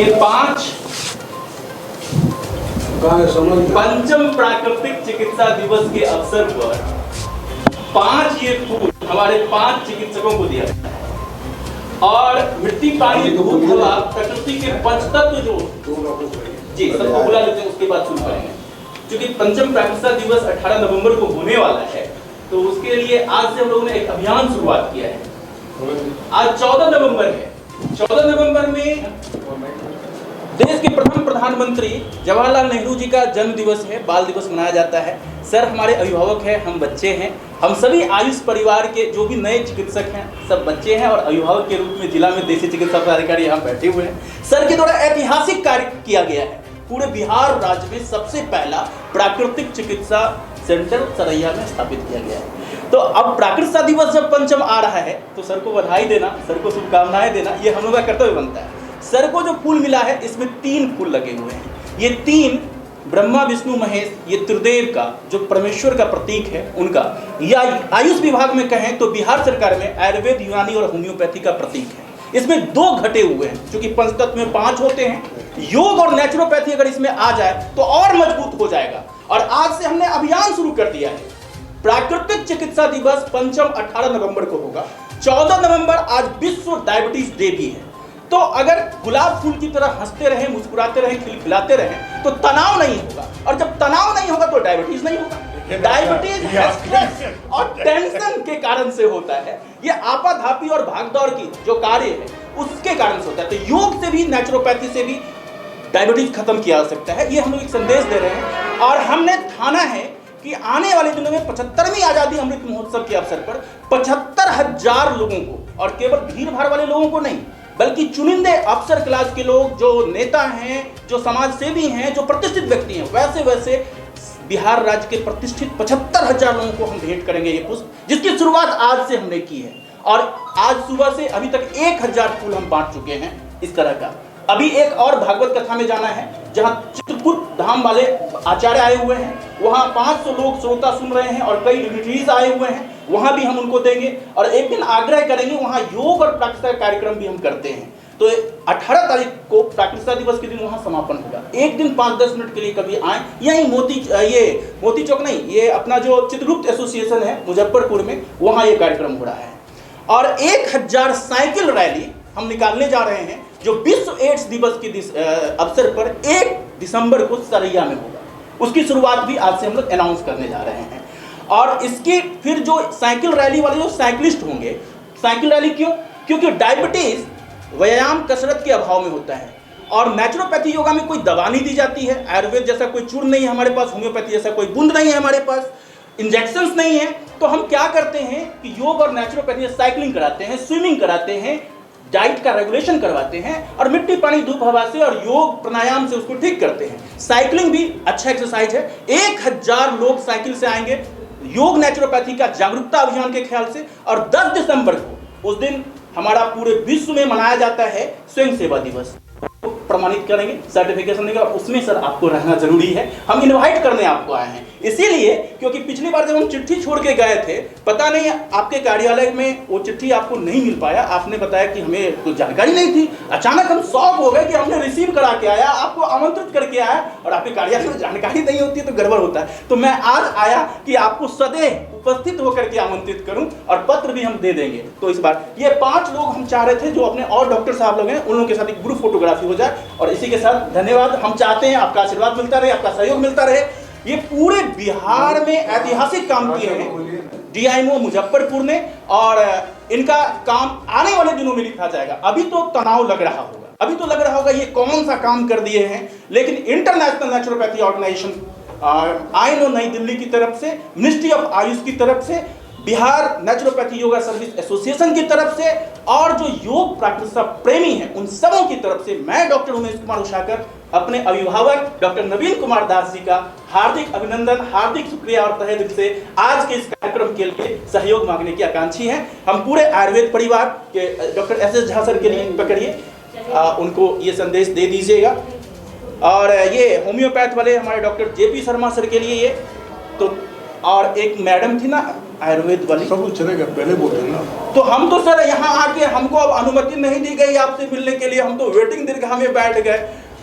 ये 5 पंचम प्राकृतिक चिकित्सा दिवस के अवसर पर 5 ये फूल हमारे 5 चिकित्सकों को दिया गया है। और मिट्टी, पानी, धूप, हवा, प्रकृति के पंचतत्व जो जी सबको बुला लेते हैं, उसके बाद शुरू करेंगे। क्योंकि पंचम प्राकृतिक दिवस 18 नवंबर को होने वाला है, तो उसके लिए आज से हम लोगों ने एक अभियान शुरुआत किया है। आज 14 नवंबर है। 14 नवंबर में देश के प्रथम प्रधानमंत्री जवाहरलाल नेहरू जी का जन्म दिवस है, बाल दिवस मनाया जाता है। सर हमारे अभिभावक हैं, हम बच्चे हैं, हम सभी आयुष परिवार के जो भी नए चिकित्सक हैं सब बच्चे हैं, और अभिभावक के रूप में जिला में देशी चिकित्सा पदाधिकारी यहाँ बैठे हुए हैं। सर के द्वारा ऐतिहासिक कार्य किया गया है। पूरे बिहार राज्य में सबसे पहला प्राकृतिक चिकित्सा सेंटर सरैया में स्थापित किया गया है। तो अब प्राकृतिक दिवस जब पंचम आ रहा है तो सर को बधाई देना, सर को शुभकामनाएं देना, ये हम लोग का कर्तव्य बनता है। सर को जो फूल मिला है इसमें 3 फूल लगे हुए हैं। ये 3 ब्रह्मा विष्णु महेश, ये त्रिदेव का जो परमेश्वर का प्रतीक है उनका, या आयुष विभाग में कहें तो बिहार सरकार में आयुर्वेद, यूनानी और होम्योपैथी का प्रतीक है। इसमें 2 घटे हुए हैं, क्योंकि पंचतत्व में 5 होते हैं। योग और नेचुरोपैथी अगर इसमें आ जाए तो और मजबूत हो जाएगा। और आज से हमने अभियान शुरू कर दिया है। प्राकृतिक चिकित्सा दिवस पंचम 18 नवंबर को होगा। 14 नवंबर आज विश्व डायबिटीज डे भी है। तो अगर गुलाब फूल की तरह हंसते रहें, मुस्कुराते रहें, खिलखिलाते रहें तो तनाव नहीं होगा, और जब तनाव नहीं होगा तो डायबिटीज नहीं होगा। डायबिटीज स्ट्रेस और टेंशन के कारण से होता है। ये आपाधापी और भागदौड़ की जो कार्य है उसके कारण से होता है। तो योग से भी, नेचुरोपैथी से भी डायबिटीज खत्म किया जा सकता है। ये हम लोग एक संदेश दे रहे हैं। और हमने ठाना है कि आने वाले दिनों में 75वीं आजादी अमृत महोत्सव के अवसर पर 75,000 लोगों को, और केवल भीड़ भाड़ वाले लोगों को नहीं बल्कि चुनिंदे अफसर क्लास के लोग, जो नेता हैं, जो समाज सेवी हैं, जो प्रतिष्ठित व्यक्ति हैं, वैसे वैसे बिहार राज्य के प्रतिष्ठित 75,000 लोगों को हम भेंट करेंगे ये पुष्प, जिसकी शुरुआत आज से हमने की है। और आज सुबह से अभी तक 1000 फूल हम बांट चुके हैं इस तरह का। अभी एक और भागवत कथा में जाना है, जहां चित्रकूट धाम वाले आचार्य आए हुए हैं, वहां 500 लोग श्रोता सुन रहे हैं, और कई डिग्निटरीज आए हुए हैं, वहां भी हम उनको देंगे। और एक दिन आग्रह करेंगे, वहां योग और प्राकृतिक कार्यक्रम भी हम करते हैं। तो 18 तारीख को प्राकृतिक दिवस के दिन वहां समापन होगा। एक दिन 5-10 मिनट के लिए कभी आए, यही मोती चौक नहीं, ये अपना जो चित्रगुप्त एसोसिएशन है मुजफ्फरपुर में, वहां ये कार्यक्रम हो रहा है। और 1000 साइकिल रैली हम निकालने जा रहे हैं, जो विश्व एड्स दिवस के अवसर पर 1 दिसंबर को सरैया में होगा। उसकी शुरुआत भी आज से हम लोग अनाउंस करने जा रहे हैं। और इसकी फिर जो साइकिल रैली वाले जो साइकिलिस्ट होंगे, साइकिल रैली क्यों? क्योंकि डायबिटीज व्यायाम कसरत के अभाव में होता है। और नेचुरोपैथी योगा में कोई दवा नहीं दी जाती है, आयुर्वेद जैसा कोई चूर्ण नहीं है हमारे पास, होम्योपैथी जैसा कोई बूंद नहीं है हमारे पास, इंजेक्शंस नहीं है। तो हम क्या करते हैं कि योग और नेचुरोपैथी साइकिलिंग कराते हैं, स्विमिंग कराते हैं, डाइट का रेगुलेशन करवाते हैं, और मिट्टी, पानी, धूप, हवा से और योग प्राणायाम से उसको ठीक करते हैं। साइकिलिंग भी अच्छा एक्सरसाइज है। 1000 लोग साइकिल से आएंगे योग नेचुरोपैथी का जागरूकता अभियान के ख्याल से। और 10 दिसंबर को उस दिन हमारा पूरे विश्व में मनाया जाता है स्वयं सेवा दिवस। प्रमाणित करेंगे, सर्टिफिकेशन देंगे, और उसमें सर आपको रहना जरूरी है। हम इनवाइट करने आपको आए हैं इसीलिए क्योंकि पिछली बार जब हम चिट्ठी छोड़ के गए थे, पता नहीं आपके कार्यालय में वो चिट्ठी आपको नहीं मिल पाया। आपने बताया कि हमें तो जानकारी नहीं थी। अचानक हम शॉक हो गए कि हमने रिसीव करा के आया, आपको आमंत्रित करके आया, और आपके कार्यालय में जानकारी नहीं होती है तो गड़बड़ होता है। तो मैं आज आया कि आपको सदैव उपस्थित होकर के आमंत्रित करूं, और पत्र भी हम दे देंगे। तो इस बार ये 5 लोग हम चाह रहे थे जो अपने और डॉक्टर साहब लोग हैं, उन लोगों के साथ एक ग्रुप फोटोग्राफी हो जाए। और इसी के साथ धन्यवाद। हम चाहते हैं आपका आशीर्वाद मिलता रहे, आपका सहयोग मिलता रहे। ये पूरे बिहार में ऐतिहासिक काम किए हैं डीआईएमओ मुजफ्फरपुर ने, और इनका काम आने वाले दिनों में लिखा जाएगा। अभी तो तनाव लग रहा होगा, अभी तो लग रहा होगा ये कौन सा काम कर दिए हैं, लेकिन इंटरनेशनल नेचुरोपैथी ऑर्गेनाइजेशन, आईएनओ नई दिल्ली की तरफ से, मिनिस्ट्री ऑफ आयुष की तरफ से, Bihar naturopathy yoga service association की तरफ से, और जो योग प्राकृतिक प्रेमी हैं उन सबों की तरफ से मैं डॉक्टर उमेश कुमार उषाकर अपने अभिभावक डॉक्टर नवीन कुमार दास जी का हार्दिक अभिनंदन, हार्दिक शुक्रिया और तहे दिल से आज के इस कार्यक्रम के लिए सहयोग मांगने की आकांक्षी हैं। हम पूरे आयुर्वेद परिवार के डॉक्टर एस झा सर के लिए पकड़िए, उनको ये संदेश दे दीजिएगा। और ये होम्योपैथ वाले हमारे डॉक्टर जेपी शर्मा सर के लिए ये, तो और एक मैडम थी ना आयुर्वेद वाली, सब कुछ चलेगा, पहले बोले ना। तो हम तो सर यहाँ आके हमको अब अनुमति नहीं दी गई आपसे मिलने के लिए, हम तो वेटिंग दीर्घा में बैठ गए।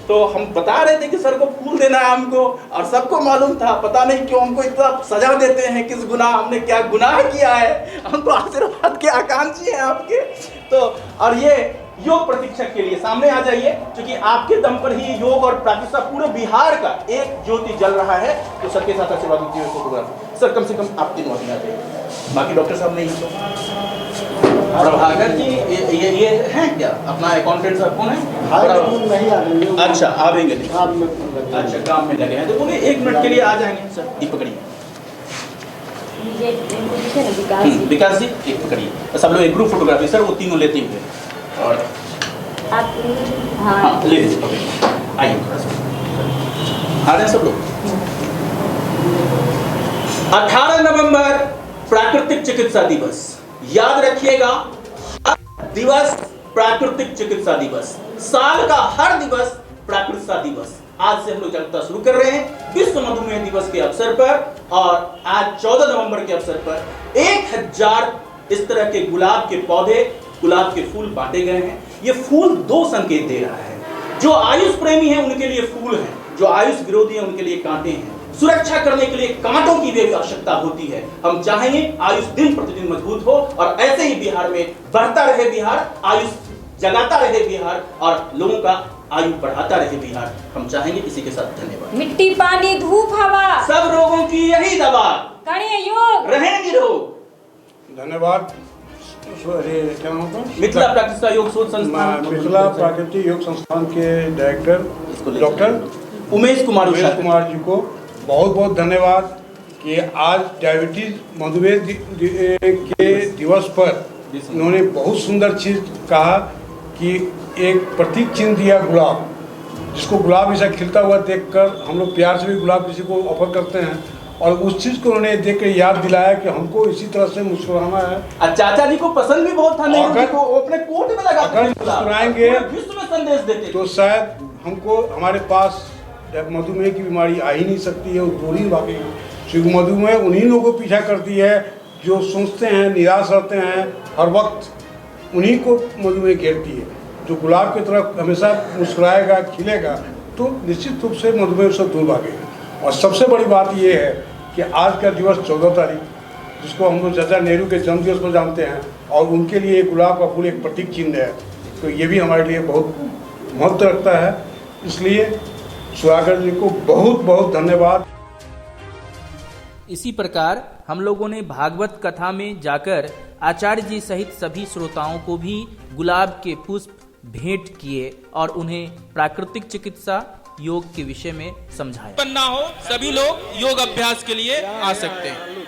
तो हम बता रहे थे कि सर को फूल देना है हमको, और सबको मालूम था, पता नहीं क्यों हमको इतना सजा देते हैं, किस गुनाह हमने क्या गुनाह किया है, हम तो आशीर्वाद के आकांक्षी हैं आपके। तो और ये योग प्रशिक्षक के लिए सामने आ जाइए, क्योंकि आपके दम पर ही योग और प्राकृतिक पूरे बिहार का एक ज्योति जल रहा है। तो सर के साथ आशीर्वाद देते हुए फोटोग्राफी, सर कम से कम आप तीनों आदमी आ जाइए, बाकी डॉक्टर साहब नहीं तो प्रभाकर जी ये हैं क्या, अपना अकाउंटेंट साहब कौन है? नहीं आ रहे। अच्छा आवेंगे नहीं, अच्छा काम में लगे हैं, तो बोले 1 मिनट के लिए आ जाएंगे सर। ये पकड़िए विकास जी, एक पकड़िए, सब लोग एक ग्रुप फोटोग्राफी सर, वो तीनों लेते हुए, और आप हाँ ले लीजिए, पकड़िए, आइए थोड़ा सा आ रहे हैं सब लोग। 18 नवंबर प्राकृतिक चिकित्सा दिवस, याद रखिएगा, हर दिवस प्राकृतिक चिकित्सा दिवस, साल का हर दिवस प्राकृतिक दिवस। आज से हम लोग जागरूकता शुरू कर रहे हैं विश्व मधुमेह दिवस के अवसर पर, और आज 14 नवंबर के अवसर पर 1000 इस तरह के गुलाब के पौधे, गुलाब के फूल बांटे गए हैं। ये फूल 2 संकेत दे रहा है, जो आयुष प्रेमी है उनके लिए फूल है, जो आयुष विरोधी है उनके लिए कांटे हैं। सुरक्षा करने के लिए कांटों की भी आवश्यकता होती है। हम चाहेंगे आयुष दिन प्रतिदिन मजबूत हो, और ऐसे ही बिहार में बढ़ता रहे बिहार, आयुष जगाता रहे बिहार, और लोगों का आयु बढ़ाता रहे बिहार। हम चाहेंगे, इसी के साथ धन्यवाद। मिट्टी पानी धूप हवा सब रोगों की यही दवा, करें योग रहें निरोग। धन्यवाद। क्या नाम था? मिथिला प्राकृतिक योग शोध संस्थान, मिथिला प्राकृतिक योग संस्थान के डायरेक्टर डॉक्टर उमेश कुमार जी को बहुत बहुत धन्यवाद कि आज डायबिटीज मधुमेह के दिवस पर उन्होंने बहुत सुंदर चीज कहा कि एक प्रतीक चिन्ह दिया गुलाब, जिसको गुलाब ऐसा खिलता हुआ देखकर हम लोग प्यार से भी गुलाब किसी को ऑफर करते हैं, और उस चीज को उन्होंने देख कर याद दिलाया कि हमको इसी तरह से मुस्कुराना है। चाचा जी को पसंद भी बहुत था, नेहरू जी को अपने कोट में लगाते थे, मुस्कुराएंगे विश्व में संदेश देते तो शायद हमको हमारे पास मधुमेह की बीमारी आ ही नहीं सकती है, दूर ही भागेगी। क्योंकि मधुमेह उन्हीं लोगों को पीछा करती है जो सोचते हैं, निराश रहते हैं, हर वक्त उन्हीं को मधुमेह घेरती है। जो गुलाब की तरफ हमेशा मुस्कुराएगा, खिलेगा, तो निश्चित रूप से मधुमेह से दूर भागेगा। और सबसे बड़ी बात यह है कि आज का दिवस 14 तारीख, जिसको हम लोग चाचा नेहरू के जन्मदिवस को जानते हैं, और उनके लिए गुलाब का फूल एक प्रतीक चिन्ह है, तो ये भी हमारे लिए बहुत महत्व रखता है। इसलिए सुधाकर जी को बहुत बहुत धन्यवाद। इसी प्रकार हम लोगों ने भागवत कथा में जाकर आचार्य जी सहित सभी श्रोताओं को भी गुलाब के पुष्प भेंट किए और उन्हें प्राकृतिक चिकित्सा योग के विषय में समझाया। ना हो, सभी लोग योग अभ्यास के लिए आ सकते हैं।